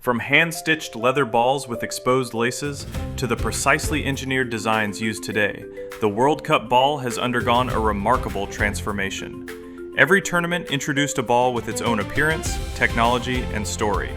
From hand-stitched leather balls with exposed laces to the precisely engineered designs used today, the World Cup ball has undergone a remarkable transformation. Every tournament introduced a ball with its own appearance, technology, and story.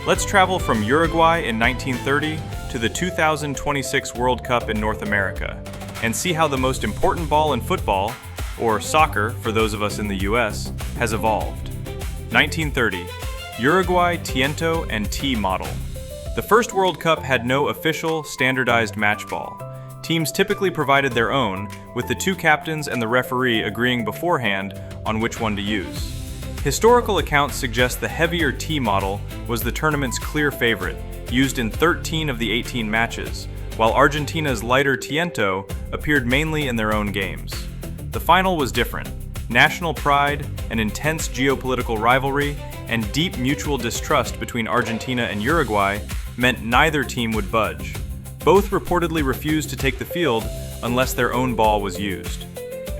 Let's travel from Uruguay in 1930 to the 2026 World Cup in North America, and see how the most important ball in football, or soccer for those of us in the US, has evolved. 1930. Uruguay Tiento and T model. The first World Cup had no official, standardized match ball. Teams typically provided their own, with the two captains and the referee agreeing beforehand on which one to use. Historical accounts suggest the heavier T model was the tournament's clear favorite, used in 13 of the 18 matches, while Argentina's lighter Tiento appeared mainly in their own games. The final was different. National pride, an intense geopolitical rivalry, and deep mutual distrust between Argentina and Uruguay meant neither team would budge. Both reportedly refused to take the field unless their own ball was used.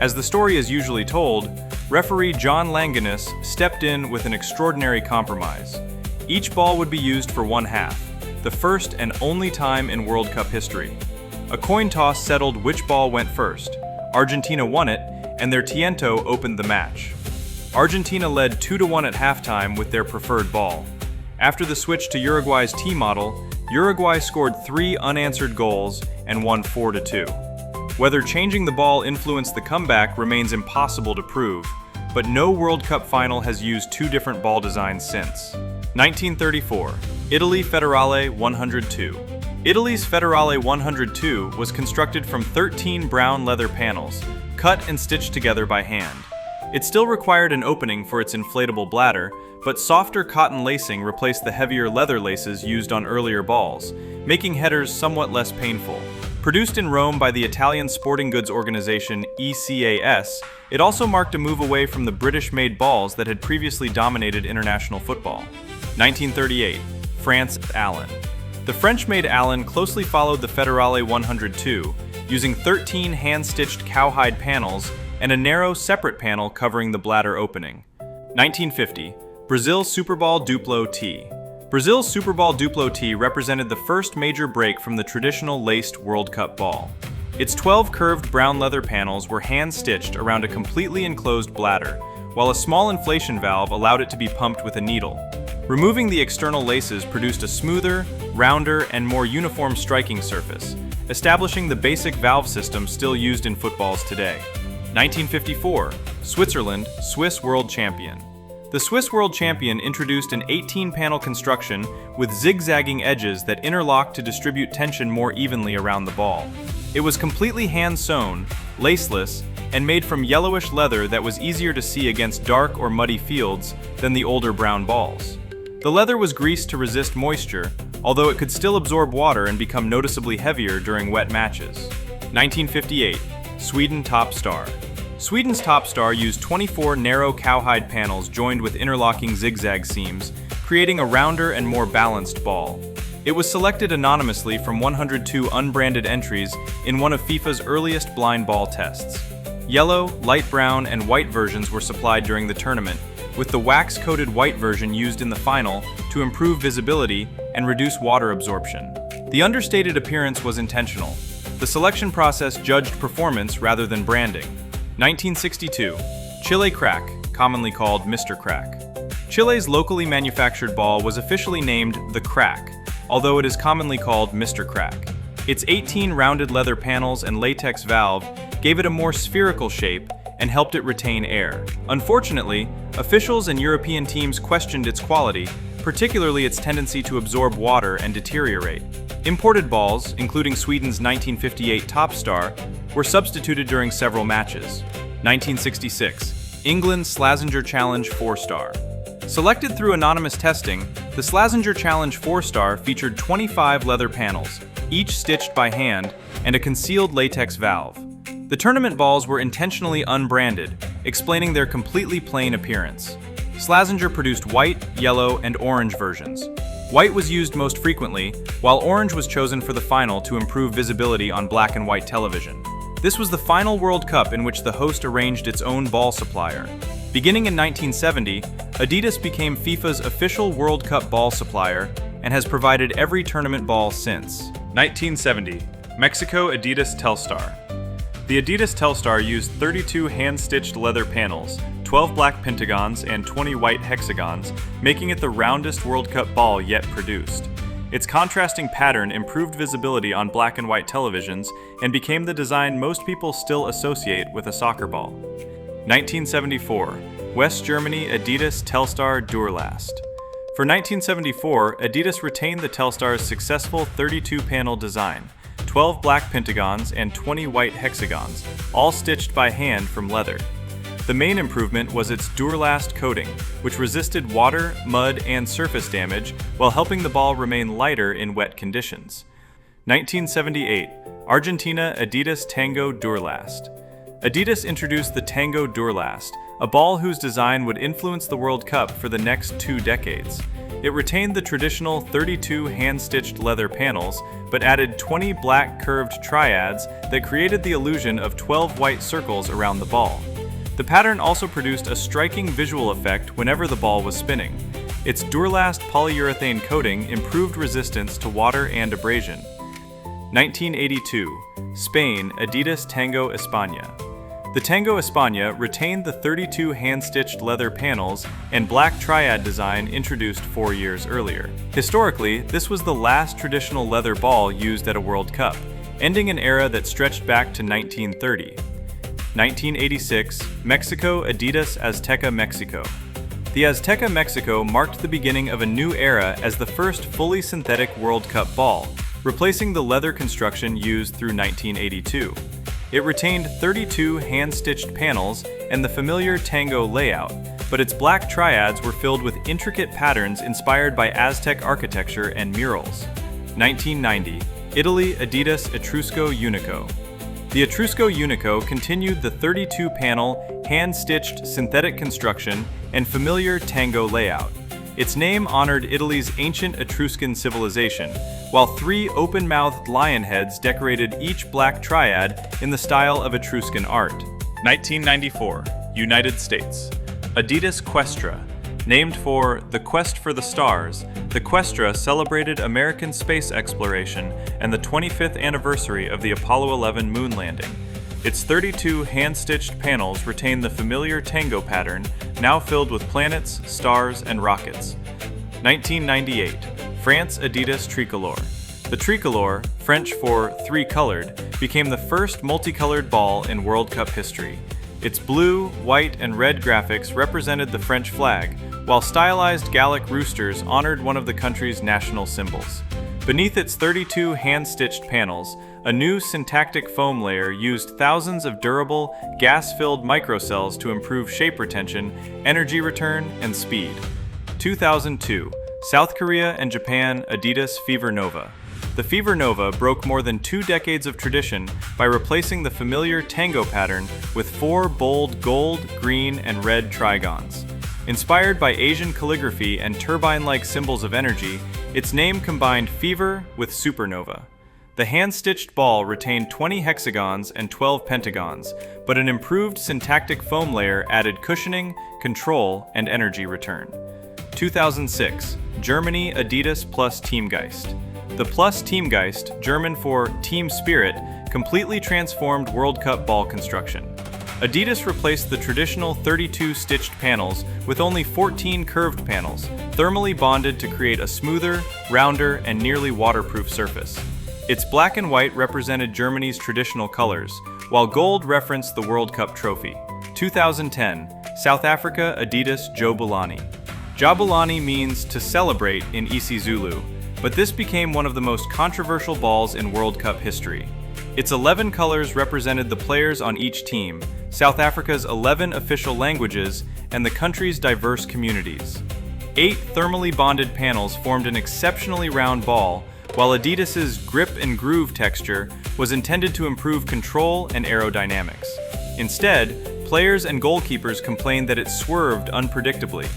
As the story is usually told, referee John Langenus stepped in with an extraordinary compromise. Each ball would be used for one half, the first and only time in World Cup history. A coin toss settled which ball went first. Argentina won it, and their Tiento opened the match. Argentina led 2-1 at halftime with their preferred ball. After the switch to Uruguay's T model, Uruguay scored 3 unanswered goals and won 4-2. Whether changing the ball influenced the comeback remains impossible to prove, but no World Cup final has used 2 different ball designs since. 1934. Italy Federale 102. Italy's Federale 102 was constructed from 13 brown leather panels, cut and stitched together by hand. It still required an opening for its inflatable bladder, but softer cotton lacing replaced the heavier leather laces used on earlier balls, making headers somewhat less painful. Produced in Rome by the Italian sporting goods organization ECAS, it also marked a move away from the British-made balls that had previously dominated international football. 1938. France Allen. The French-made Allen closely followed the Federale 102, using 13 hand-stitched cowhide panels and a narrow separate panel covering the bladder opening. 1950. Brazil Super Ball Duplo T. Brazil's Super Ball Duplo T represented the first major break from the traditional laced World Cup ball. Its 12 curved brown leather panels were hand-stitched around a completely enclosed bladder, while a small inflation valve allowed it to be pumped with a needle. Removing the external laces produced a smoother, rounder, and more uniform striking surface, establishing the basic valve system still used in footballs today. 1954. Switzerland, Swiss World Champion. The Swiss World Champion introduced an 18-panel construction with zigzagging edges that interlocked to distribute tension more evenly around the ball. It was completely hand-sewn, laceless, and made from yellowish leather that was easier to see against dark or muddy fields than the older brown balls. The leather was greased to resist moisture, although it could still absorb water and become noticeably heavier during wet matches. 1958. Sweden Top Star. Sweden's Top Star used 24 narrow cowhide panels joined with interlocking zigzag seams, creating a rounder and more balanced ball. It was selected anonymously from 102 unbranded entries in one of FIFA's earliest blind ball tests. Yellow, light brown, and white versions were supplied during the tournament, with the wax-coated white version used in the final to improve visibility and reduce water absorption. The understated appearance was intentional. The selection process judged performance rather than branding. 1962. Chile Crack, commonly called Mr. Crack. Chile's locally manufactured ball was officially named the Crack, although it is commonly called Mr. Crack. Its 18 rounded leather panels and latex valve gave it a more spherical shape and helped it retain air. Unfortunately, officials and European teams questioned its quality, particularly its tendency to absorb water and deteriorate. Imported balls, including Sweden's 1958 Top Star, were substituted during several matches. 1966. England Slazenger Challenge 4-Star. Selected through anonymous testing, the Slazenger Challenge 4-Star featured 25 leather panels, each stitched by hand, and a concealed latex valve. The tournament balls were intentionally unbranded, explaining their completely plain appearance. Slazenger produced white, yellow, and orange versions. White was used most frequently, while orange was chosen for the final to improve visibility on black and white television. This was the final World Cup in which the host arranged its own ball supplier. Beginning in 1970, Adidas became FIFA's official World Cup ball supplier, and has provided every tournament ball since. 1970, Mexico Adidas Telstar. The Adidas Telstar used 32 hand-stitched leather panels, 12 black pentagons, and 20 white hexagons, making it the roundest World Cup ball yet produced. Its contrasting pattern improved visibility on black and white televisions and became the design most people still associate with a soccer ball. 1974, West Germany Adidas Telstar Durlast. For 1974, Adidas retained the Telstar's successful 32-panel design, 12 black pentagons and 20 white hexagons, all stitched by hand from leather. The main improvement was its Durlast coating, which resisted water, mud, and surface damage while helping the ball remain lighter in wet conditions. 1978, Argentina Adidas Tango Durlast. Adidas introduced the Tango Durlast, a ball whose design would influence the World Cup for the next 2 decades. It retained the traditional 32 hand-stitched leather panels, but added 20 black curved triads that created the illusion of 12 white circles around the ball. The pattern also produced a striking visual effect whenever the ball was spinning. Its Durlast polyurethane coating improved resistance to water and abrasion. 1982, Spain Adidas Tango España. The Tango España retained the 32 hand-stitched leather panels and black triad design introduced 4 years earlier. Historically, this was the last traditional leather ball used at a World Cup, ending an era that stretched back to 1930. 1986, Mexico Adidas Azteca Mexico. The Azteca Mexico marked the beginning of a new era as the first fully synthetic World Cup ball, replacing the leather construction used through 1982. It retained 32 hand-stitched panels and the familiar Tango layout, but its black triads were filled with intricate patterns inspired by Aztec architecture and murals. 1990, Italy Adidas Etrusco Unico. The Etrusco Unico continued the 32-panel, hand-stitched synthetic construction and familiar Tango layout. Its name honored Italy's ancient Etruscan civilization, while 3 open-mouthed lion heads decorated each black triad in the style of Etruscan art. 1994, United States. Adidas Questra. Named for the Quest for the Stars, the Questra celebrated American space exploration and the 25th anniversary of the Apollo 11 moon landing. Its 32 hand-stitched panels retain the familiar Tango pattern, now filled with planets, stars, and rockets. 1998, France Adidas Tricolore. The Tricolore, French for three-colored, became the first multicolored ball in World Cup history. Its blue, white, and red graphics represented the French flag, while stylized Gallic roosters honored one of the country's national symbols. Beneath its 32 hand-stitched panels, a new syntactic foam layer used thousands of durable, gas-filled microcells to improve shape retention, energy return, and speed. 2002, South Korea and Japan Adidas Fevernova. The Fevernova broke more than 2 decades of tradition by replacing the familiar Tango pattern with 4 bold gold, green, and red trigons. Inspired by Asian calligraphy and turbine-like symbols of energy, its name combined fever with supernova. The hand-stitched ball retained 20 hexagons and 12 pentagons, but an improved syntactic foam layer added cushioning, control, and energy return. 2006, Germany Adidas plus Teamgeist. The plus Teamgeist, German for team spirit, completely transformed World Cup ball construction. Adidas replaced the traditional 32 stitched panels with only 14 curved panels, thermally bonded to create a smoother, rounder, and nearly waterproof surface. Its black and white represented Germany's traditional colors, while gold referenced the World Cup trophy. 2010, South Africa Adidas Jabulani. Jabulani means to celebrate in isiZulu, but this became one of the most controversial balls in World Cup history. Its 11 colors represented the players on each team, South Africa's 11 official languages, and the country's diverse communities. 8 thermally bonded panels formed an exceptionally round ball, while Adidas's grip and groove texture was intended to improve control and aerodynamics. Instead, players and goalkeepers complained that it swerved unpredictably.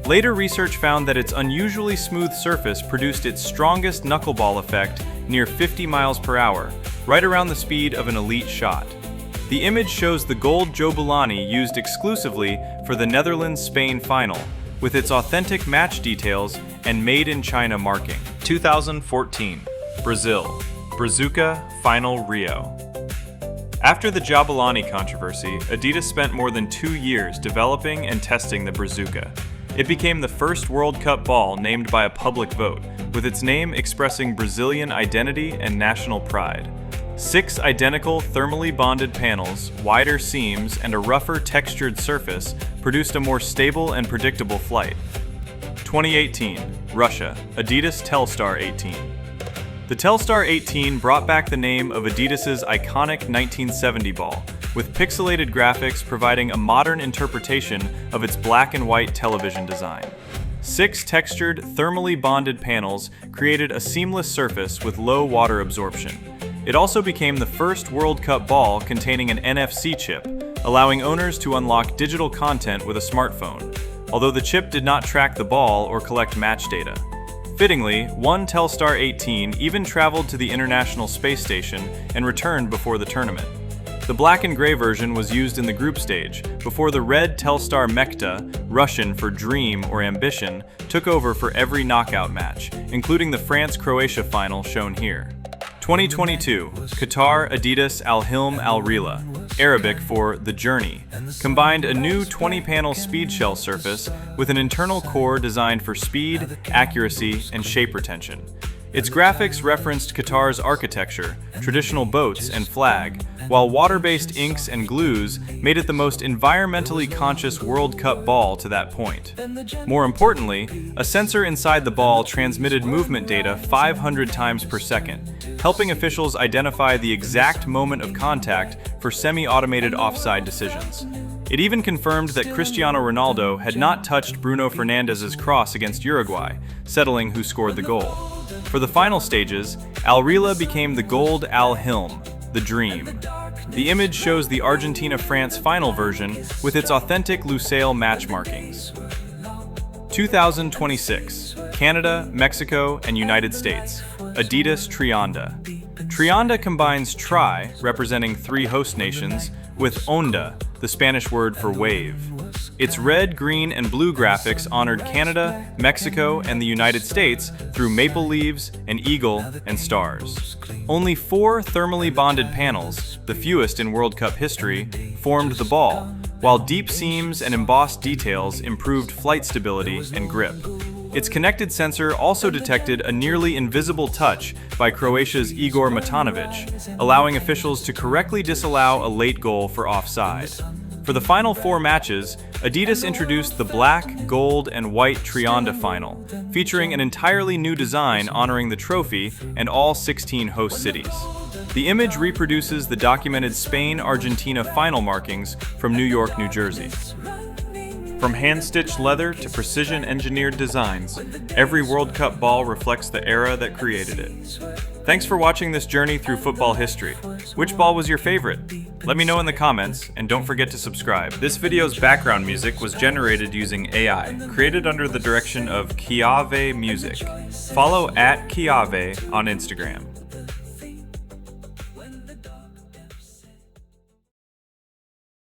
Later research found that its unusually smooth surface produced its strongest knuckleball effect near 50 miles per hour, right around the speed of an elite shot. The image shows the gold Jabulani used exclusively for the Netherlands-Spain final, with its authentic match details and made-in-China marking. 2014, Brazil, Brazuca Final Rio. After the Jabulani controversy, Adidas spent more than 2 years developing and testing the Brazuca. It became the first World Cup ball named by a public vote, with its name expressing Brazilian identity and national pride. 6 identical thermally bonded panels, wider seams, and a rougher textured surface produced a more stable and predictable flight. 2018, Russia, Adidas Telstar 18. The Telstar 18 brought back the name of Adidas's iconic 1970 ball, with pixelated graphics providing a modern interpretation of its black and white television design. 6 textured, thermally bonded panels created a seamless surface with low water absorption. It also became the first World Cup ball containing an NFC chip, allowing owners to unlock digital content with a smartphone, although the chip did not track the ball or collect match data. Fittingly, one Telstar 18 even traveled to the International Space Station and returned before the tournament. The black and gray version was used in the group stage, before the red Telstar Mekta, Russian for dream or ambition, took over for every knockout match, including the France-Croatia final shown here. 2022, Qatar Adidas Al Hilm Al Rihla, Arabic for The Journey, combined a new 20-panel speed shell surface with an internal core designed for speed, accuracy, and shape retention. Its graphics referenced Qatar's architecture, traditional boats, and flag, while water-based inks and glues made it the most environmentally conscious World Cup ball to that point. More importantly, a sensor inside the ball transmitted movement data 500 times per second, helping officials identify the exact moment of contact for semi-automated offside decisions. It even confirmed that Cristiano Ronaldo had not touched Bruno Fernandes's cross against Uruguay, settling who scored the goal. For the final stages, Al Rihla became the gold Al Hilm, the Dream. The image shows the Argentina-France final version with its authentic Lusail match markings. 2026, Canada, Mexico, and United States, Adidas Trianda. Trianda combines tri, representing 3 host nations, with onda, the Spanish word for wave. Its red, green, and blue graphics honored Canada, Mexico, and the United States through maple leaves, an eagle, and stars. Only 4 thermally bonded panels, the fewest in World Cup history, formed the ball, while deep seams and embossed details improved flight stability and grip. Its connected sensor also detected a nearly invisible touch by Croatia's Igor Matanovic, allowing officials to correctly disallow a late goal for offside. For the final 4 matches, Adidas introduced the black, gold, and white Trianda final, featuring an entirely new design honoring the trophy and all 16 host cities. The image reproduces the documented Spain-Argentina final markings from New York, New Jersey. From hand-stitched leather to precision-engineered designs, every World Cup ball reflects the era that created it. Thanks for watching this journey through football history. Which ball was your favorite? Let me know in the comments, and don't forget to subscribe. This video's background music was generated using AI, created under the direction of Kiave Music. Follow @Kiave on Instagram.